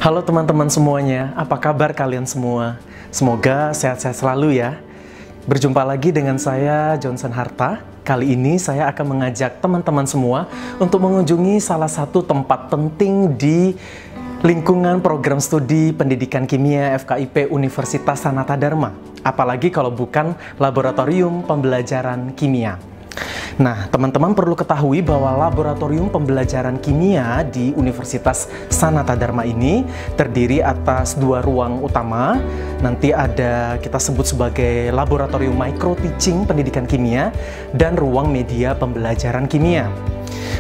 Halo teman-teman semuanya, apa kabar kalian semua? Semoga sehat-sehat selalu ya. Berjumpa lagi dengan saya, Johnson Harta. Kali ini saya akan mengajak teman-teman semua untuk mengunjungi salah satu tempat penting di lingkungan program studi pendidikan kimia FKIP Universitas Sanata Dharma. Apalagi kalau bukan laboratorium pembelajaran kimia. Nah, teman-teman perlu ketahui bahwa laboratorium pembelajaran kimia di Universitas Sanata Dharma ini terdiri atas dua ruang utama. Nanti ada kita sebut sebagai laboratorium micro teaching pendidikan kimia dan ruang media pembelajaran kimia.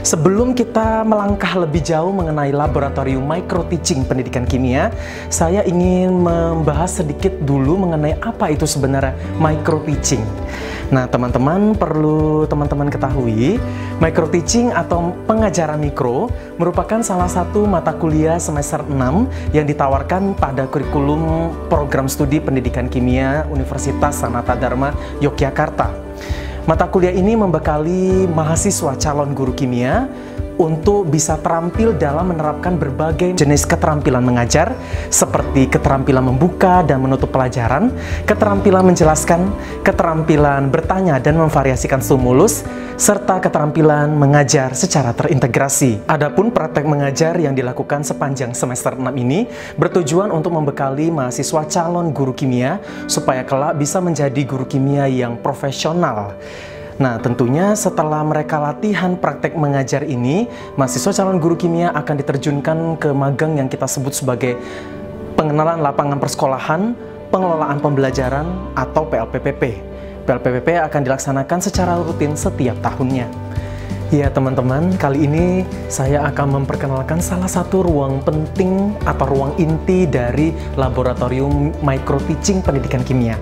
Sebelum kita melangkah lebih jauh mengenai laboratorium micro teaching pendidikan kimia, saya ingin membahas sedikit dulu mengenai apa itu sebenarnya micro teaching. Nah, teman-teman perlu teman-teman ketahui, micro teaching atau pengajaran mikro merupakan salah satu mata kuliah semester 6 yang ditawarkan pada kurikulum program studi pendidikan kimia Universitas Sanata Dharma Yogyakarta. Mata kuliah ini membekali mahasiswa calon guru kimia untuk bisa terampil dalam menerapkan berbagai jenis keterampilan mengajar seperti keterampilan membuka dan menutup pelajaran, keterampilan menjelaskan, keterampilan bertanya dan memvariasikan stimulus, serta keterampilan mengajar secara terintegrasi. Adapun praktek mengajar yang dilakukan sepanjang semester 6 ini bertujuan untuk membekali mahasiswa calon guru kimia supaya kelak bisa menjadi guru kimia yang profesional. Nah, tentunya setelah mereka latihan praktek mengajar ini, mahasiswa calon guru kimia akan diterjunkan ke magang yang kita sebut sebagai pengenalan lapangan persekolahan, pengelolaan pembelajaran, atau PLPPP. PLPPP akan dilaksanakan secara rutin setiap tahunnya. Ya teman-teman, kali ini saya akan memperkenalkan salah satu ruang penting atau ruang inti dari laboratorium micro teaching pendidikan kimia.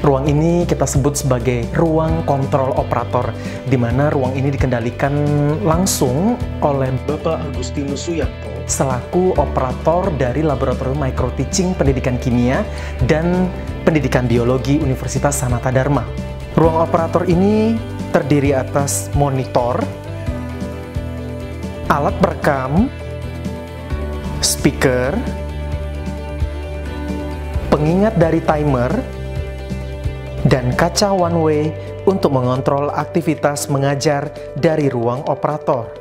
Ruang ini kita sebut sebagai ruang kontrol operator, di mana ruang ini dikendalikan langsung oleh Bapak Agustinus Suyanto selaku operator dari Laboratorium Micro Teaching Pendidikan Kimia dan Pendidikan Biologi Universitas Sanata Dharma. Ruang operator ini terdiri atas monitor, alat perekam, speaker, pengingat dari timer, dan kaca one way untuk mengontrol aktivitas mengajar dari ruang operator.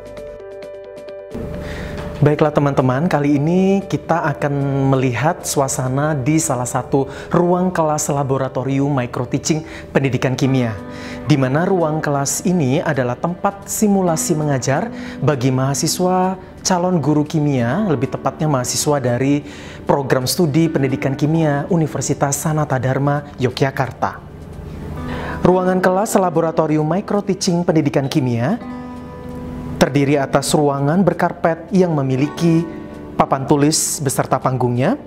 Baiklah teman-teman, kali ini kita akan melihat suasana di salah satu ruang kelas laboratorium micro teaching pendidikan kimia, di mana ruang kelas ini adalah tempat simulasi mengajar bagi mahasiswa calon guru kimia, lebih tepatnya mahasiswa dari program studi pendidikan kimia Universitas Sanata Dharma Yogyakarta. Ruangan kelas laboratorium micro teaching pendidikan kimia terdiri atas ruangan berkarpet yang memiliki papan tulis beserta panggungnya,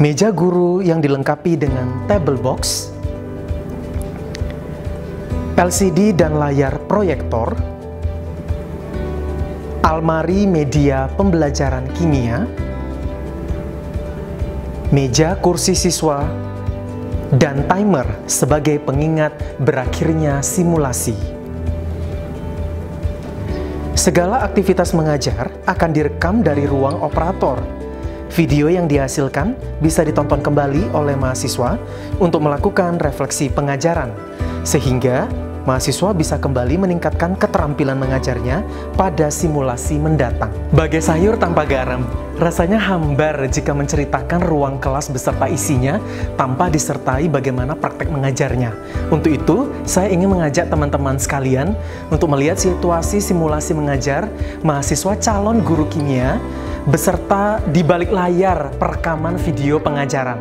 meja guru yang dilengkapi dengan table box, LCD dan layar proyektor, almari media pembelajaran kimia, meja kursi siswa, dan timer sebagai pengingat berakhirnya simulasi. Segala aktivitas mengajar akan direkam dari ruang operator. Video yang dihasilkan bisa ditonton kembali oleh mahasiswa untuk melakukan refleksi pengajaran, sehingga mahasiswa bisa kembali meningkatkan keterampilan mengajarnya pada simulasi mendatang. Bagai sayur tanpa garam, rasanya hambar jika menceritakan ruang kelas beserta isinya tanpa disertai bagaimana praktek mengajarnya. Untuk itu, saya ingin mengajak teman-teman sekalian untuk melihat situasi simulasi mengajar mahasiswa calon guru kimia beserta di balik layar perekaman video pengajaran.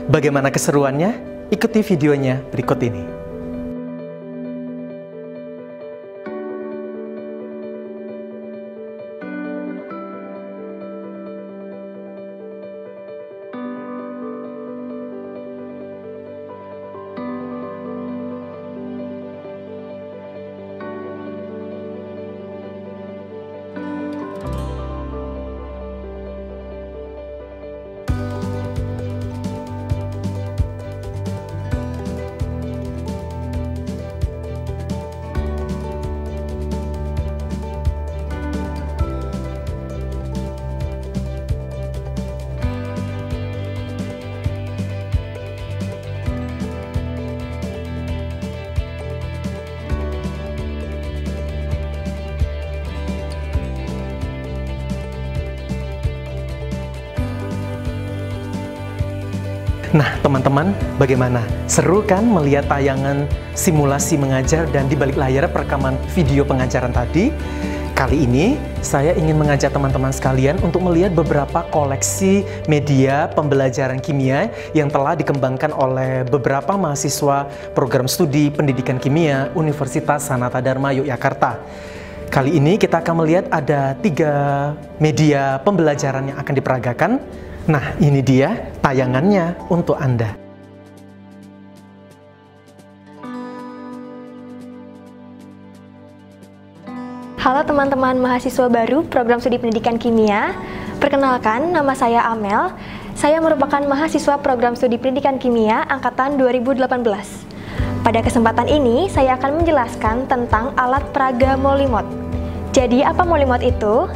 Bagaimana keseruannya? Ikuti videonya berikut ini. Nah, teman-teman, bagaimana? Seru kan melihat tayangan simulasi mengajar dan di balik layar perekaman video pengajaran tadi? Kali ini, saya ingin mengajak teman-teman sekalian untuk melihat beberapa koleksi media pembelajaran kimia yang telah dikembangkan oleh beberapa mahasiswa program studi pendidikan kimia Universitas Sanata Dharma Yogyakarta. Kali ini kita akan melihat ada 3 media pembelajaran yang akan diperagakan. Nah, ini dia tayangannya untuk Anda. Halo teman-teman mahasiswa baru program studi pendidikan kimia. Perkenalkan, nama saya Amel. Saya merupakan mahasiswa program studi pendidikan kimia angkatan 2018. Pada kesempatan ini, saya akan menjelaskan tentang alat peraga molimot. Jadi, apa molimot itu?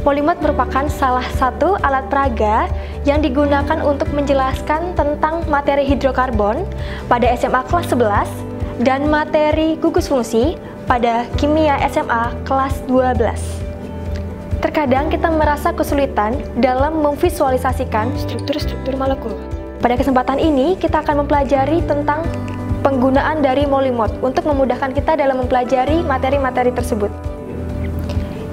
Molimot merupakan salah satu alat peraga yang digunakan untuk menjelaskan tentang materi hidrokarbon pada SMA kelas 11 dan materi gugus fungsi pada kimia SMA kelas 12. Terkadang kita merasa kesulitan dalam memvisualisasikan struktur-struktur molekul. Pada kesempatan ini, kita akan mempelajari tentang penggunaan dari molimot untuk memudahkan kita dalam mempelajari materi-materi tersebut.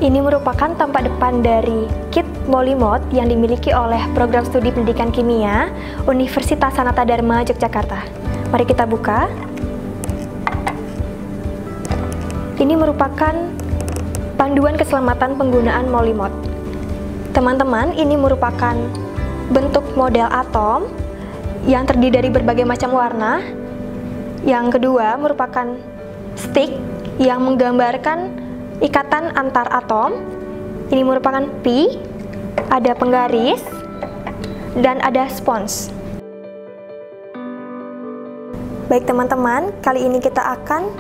Ini merupakan tampak depan dari kit molimot yang dimiliki oleh program studi pendidikan kimia Universitas Sanata Dharma Yogyakarta. Mari kita buka. Ini merupakan panduan keselamatan penggunaan molimot. Teman-teman, ini merupakan bentuk model atom yang terdiri dari berbagai macam warna. Yang kedua merupakan stick yang menggambarkan ikatan antar atom. Ini merupakan pi, ada penggaris, dan ada spons. Baik teman-teman, kali ini kita akan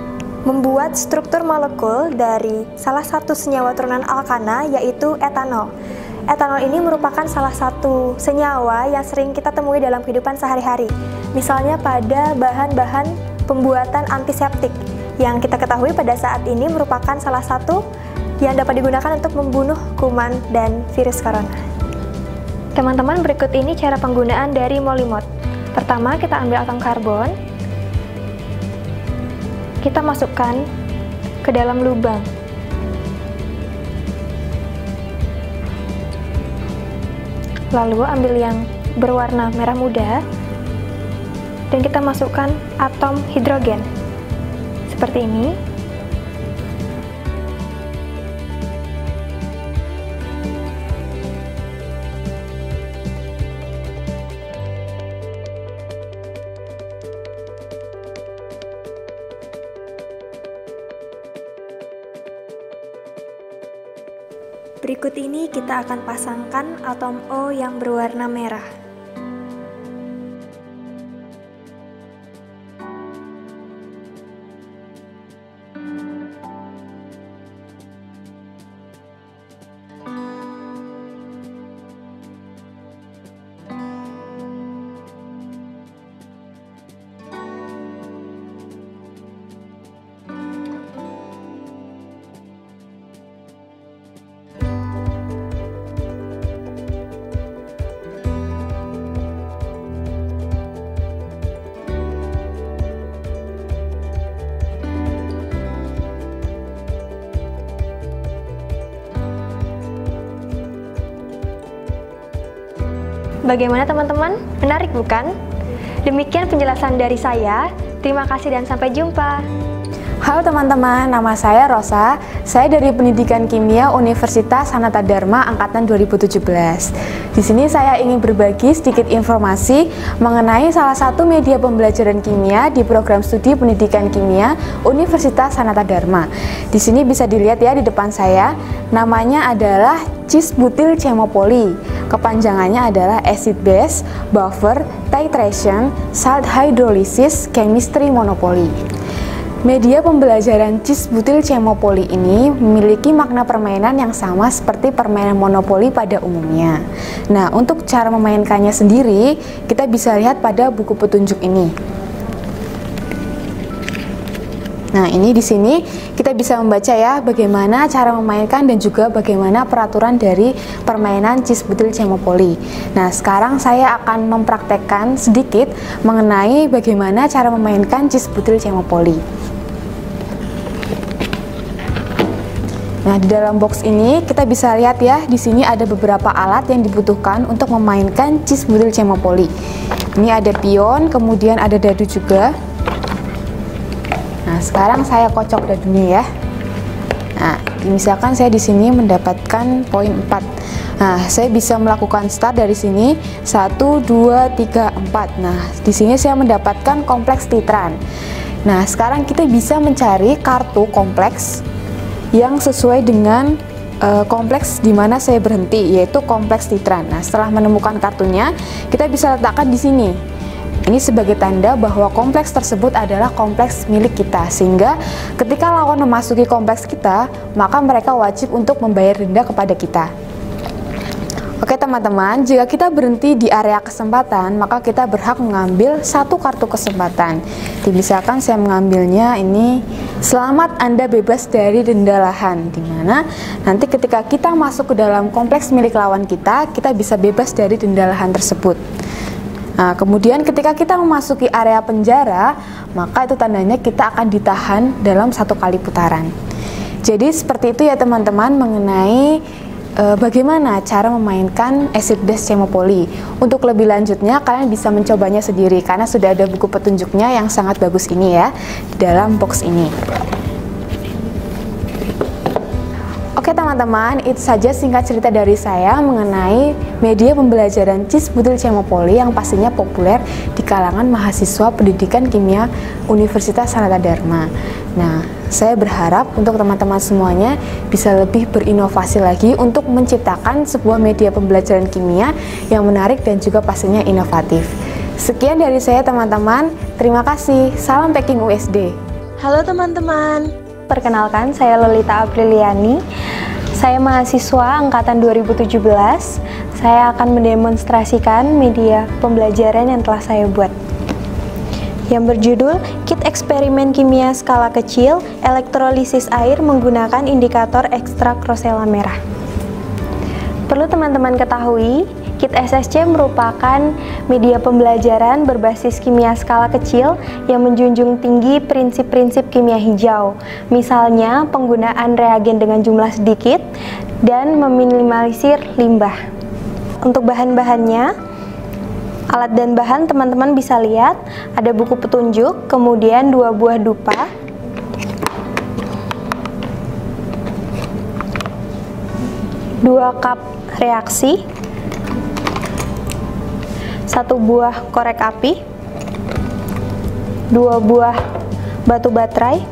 membuat struktur molekul dari salah satu senyawa turunan alkana, yaitu etanol. Etanol ini merupakan salah satu senyawa yang sering kita temui dalam kehidupan sehari-hari. Misalnya pada bahan-bahan pembuatan antiseptik yang kita ketahui pada saat ini merupakan salah satu yang dapat digunakan untuk membunuh kuman dan virus corona. Teman-teman, berikut ini cara penggunaan dari molimot. Pertama, kita ambil atom karbon. Kita masukkan ke dalam lubang. Lalu ambil yang berwarna merah muda dan kita masukkan atom hidrogen seperti ini. Berikut ini kita akan pasangkan atom O yang berwarna merah. Bagaimana teman-teman? Menarik bukan? Demikian penjelasan dari saya. Terima kasih dan sampai jumpa. Halo teman-teman, nama saya Rosa. Saya dari Pendidikan Kimia Universitas Sanata Dharma angkatan 2017. Di sini saya ingin berbagi sedikit informasi mengenai salah satu media pembelajaran kimia di program studi Pendidikan Kimia Universitas Sanata Dharma. Di sini bisa dilihat ya di depan saya, namanya adalah cis-butyl chemopoli. Kepanjangannya adalah acid base, buffer, titration, salt hydrolysis, chemistry monopoly. Media pembelajaran cis-butyl chemopoli ini memiliki makna permainan yang sama seperti permainan monopoli pada umumnya. Nah, untuk cara memainkannya sendiri, kita bisa lihat pada buku petunjuk ini. Nah, ini di sini kita bisa membaca ya bagaimana cara memainkan dan juga bagaimana peraturan dari permainan cis butil cemopoli. Nah, sekarang saya akan mempraktekkan sedikit mengenai bagaimana cara memainkan cis butil cemopoli. Nah, di dalam box ini kita bisa lihat ya, di sini ada beberapa alat yang dibutuhkan untuk memainkan cis butil cemopoli. Ini ada pion, kemudian ada dadu juga. Nah, sekarang saya kocok dadunya ya. Nah, misalkan saya di sini mendapatkan poin 4. Nah, saya bisa melakukan start dari sini 1 2 3 4. Nah, di sini saya mendapatkan kompleks titran. Nah, sekarang kita bisa mencari kartu kompleks yang sesuai dengan kompleks di mana saya berhenti, yaitu kompleks titran. Nah, setelah menemukan kartunya, kita bisa letakkan di sini. Ini sebagai tanda bahwa kompleks tersebut adalah kompleks milik kita, sehingga ketika lawan memasuki kompleks kita, maka mereka wajib untuk membayar denda kepada kita. Oke teman-teman, jika kita berhenti di area kesempatan, maka kita berhak mengambil satu kartu kesempatan. Misalkan saya mengambilnya ini, selamat Anda bebas dari denda lahan, dimana nanti ketika kita masuk ke dalam kompleks milik lawan kita bisa bebas dari denda lahan tersebut. Nah, kemudian ketika kita memasuki area penjara, maka itu tandanya kita akan ditahan dalam 1 kali putaran. Jadi seperti itu ya teman-teman mengenai bagaimana cara memainkan acid base cemopoli. Untuk lebih lanjutnya kalian bisa mencobanya sendiri karena sudah ada buku petunjuknya yang sangat bagus ini ya di dalam box ini. Oke teman-teman, itu saja singkat cerita dari saya mengenai media pembelajaran cis butil cemopoli yang pastinya populer di kalangan mahasiswa pendidikan kimia Universitas Sanata Dharma. Nah, saya berharap untuk teman-teman semuanya bisa lebih berinovasi lagi untuk menciptakan sebuah media pembelajaran kimia yang menarik dan juga pastinya inovatif. Sekian dari saya teman-teman, terima kasih, salam packing USD. Halo teman-teman, perkenalkan saya Lolita Apriliani. Saya mahasiswa angkatan 2017. Saya akan mendemonstrasikan media pembelajaran yang telah saya buat, yang berjudul Kit Eksperimen Kimia Skala Kecil Elektrolisis Air Menggunakan Indikator Ekstrak Rosella Merah. Perlu teman-teman ketahui, Kit SSC merupakan media pembelajaran berbasis kimia skala kecil yang menjunjung tinggi prinsip-prinsip kimia hijau, misalnya penggunaan reagen dengan jumlah sedikit dan meminimalisir limbah. Untuk bahan-bahannya, alat dan bahan teman-teman bisa lihat, ada buku petunjuk, kemudian 2 buah dupa, dua cup reaksi, 1 buah korek api, 2 buah batu baterai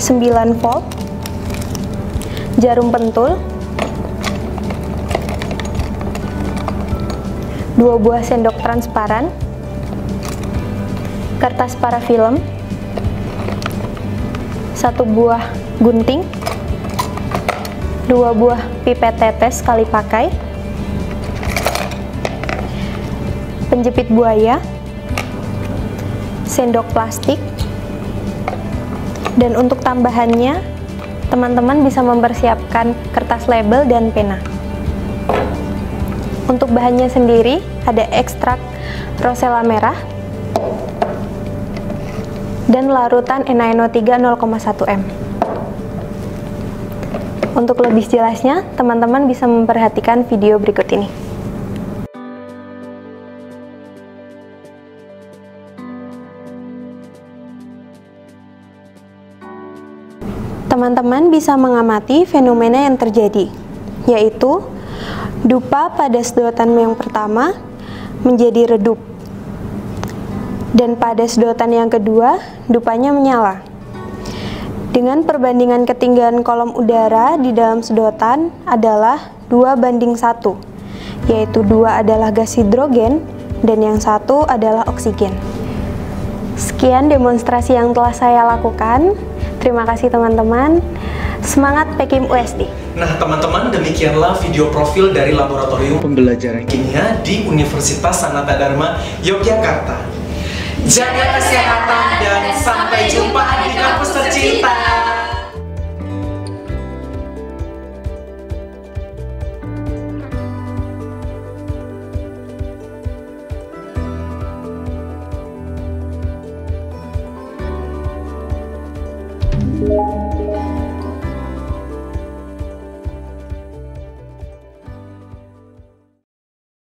9 volt, jarum pentul, 2 buah sendok transparan, kertas parafilm, 1 buah gunting, 2 buah pipet tetes sekali pakai, penjepit buaya, sendok plastik, dan untuk tambahannya teman-teman bisa mempersiapkan kertas label dan pena. Untuk bahannya sendiri ada ekstrak rosella merah dan larutan NaNO3 0,1 m. Untuk lebih jelasnya teman-teman bisa memperhatikan video berikut ini. Teman-teman bisa mengamati fenomena yang terjadi, yaitu dupa pada sedotan yang pertama menjadi redup, dan pada sedotan yang kedua dupanya menyala. Dengan perbandingan ketinggian kolom udara di dalam sedotan adalah 2:1, yaitu 2 adalah gas hidrogen dan yang 1 adalah oksigen. Sekian demonstrasi yang telah saya lakukan. Terima kasih teman-teman. Semangat PKIM USD. Nah teman-teman, demikianlah video profil dari Laboratorium Pembelajaran Kimia di Universitas Sanata Dharma, Yogyakarta. Jaga kesehatan dan sampai jumpa di kampus tercinta. Thank you.